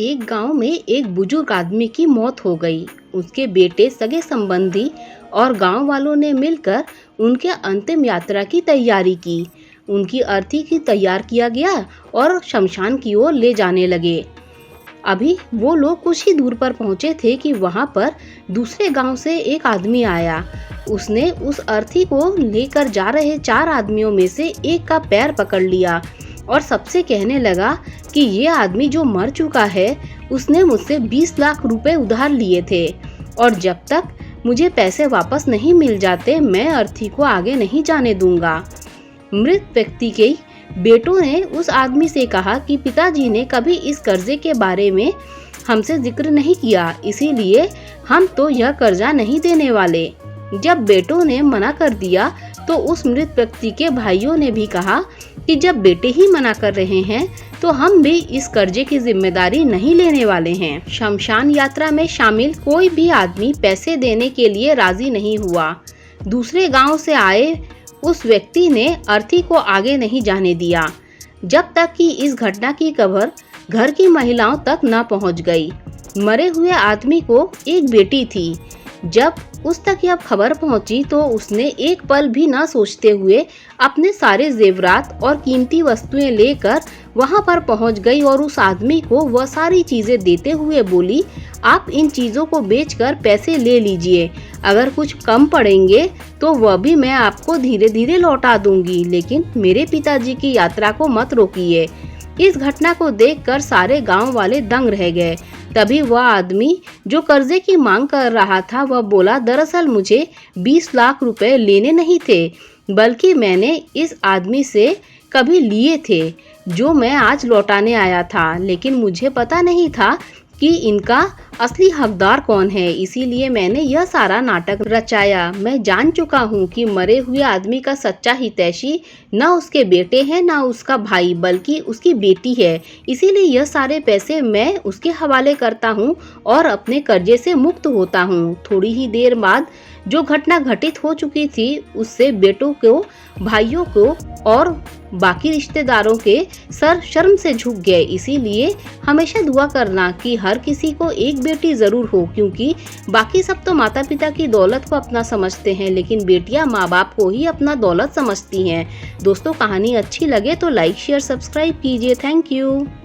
एक गांव में एक बुजुर्ग आदमी की मौत हो गई। उसके बेटे, सगे संबंधी और गांव वालों ने मिलकर उनके अंतिम यात्रा की तैयारी की। उनकी अर्थी की तैयार किया गया और शमशान की ओर ले जाने लगे। अभी वो लोग कुछ ही दूर पर पहुंचे थे कि वहां पर दूसरे गांव से एक आदमी आया। उसने उस अर्थी को लेकर जा रहे 4 आदमियों में से एक का पैर पकड़ लिया और सबसे कहने लगा कि ये आदमी जो मर चुका है, उसने मुझसे 20 लाख रुपए उधार लिए थे और जब तक मुझे पैसे वापस नहीं मिल जाते, मैं अर्थी को आगे नहीं जाने दूंगा। मृत व्यक्ति के बेटों ने उस आदमी से कहा कि पिताजी ने कभी इस कर्जे के बारे में हमसे जिक्र नहीं किया, इसीलिए हम तो यह कर्जा नहीं देने वाले। जब बेटों ने मना कर दिया तो उस मृत व्यक्ति के भाइयों ने भी कहा कि जब बेटे ही मना कर रहे हैं तो हम भी इस कर्जे की जिम्मेदारी नहीं लेने वाले हैं। शमशान यात्रा में शामिल कोई भी आदमी पैसे देने के लिए राजी नहीं हुआ। दूसरे गांव से आए उस व्यक्ति ने अर्थी को आगे नहीं जाने दिया जब तक कि इस घटना की खबर घर की महिलाओं तक न पहुंच गई। मरे हुए आदमी को एक बेटी थी। जब उस तक यह खबर पहुंची तो उसने एक पल भी न सोचते हुए अपने सारे जेवरात और कीमती वस्तुएं लेकर वहां पर पहुंच गई और उस आदमी को वह सारी चीजें देते हुए बोली, आप इन चीजों को बेचकर पैसे ले लीजिए, अगर कुछ कम पड़ेंगे तो वह भी मैं आपको धीरे धीरे लौटा दूंगी, लेकिन मेरे पिताजी की यात्रा को मत रोकिए। इस घटना को देखकर सारे गांव वाले दंग रह गए। तभी वह आदमी जो कर्जे की मांग कर रहा था, वह बोला, दरअसल मुझे 20 लाख रुपए लेने नहीं थे, बल्कि मैंने इस आदमी से कभी लिए थे जो मैं आज लौटाने आया था, लेकिन मुझे पता नहीं था कि इनका असली हकदार कौन है, इसीलिए मैंने यह सारा नाटक रचाया। मैं जान चुका हूँ कि मरे हुए आदमी का सच्चा हितैषी न उसके बेटे हैं न उसका भाई, बल्कि उसकी बेटी है, इसीलिए यह सारे पैसे मैं उसके हवाले करता हूँ और अपने कर्जे से मुक्त होता हूँ। थोड़ी ही देर बाद जो घटना घटित हो चुकी थी, उससे बेटों को, भाइयों को और बाकी रिश्तेदारों के सर शर्म से झुक गए। इसीलिए हमेशा दुआ करना कि हर किसी को एक बेटी जरूर हो, क्योंकि बाकी सब तो माता पिता की दौलत को अपना समझते हैं, लेकिन बेटियां माँ बाप को ही अपना दौलत समझती हैं। दोस्तों, कहानी अच्छी लगे तो लाइक शेयर सब्सक्राइब कीजिए। Thank you.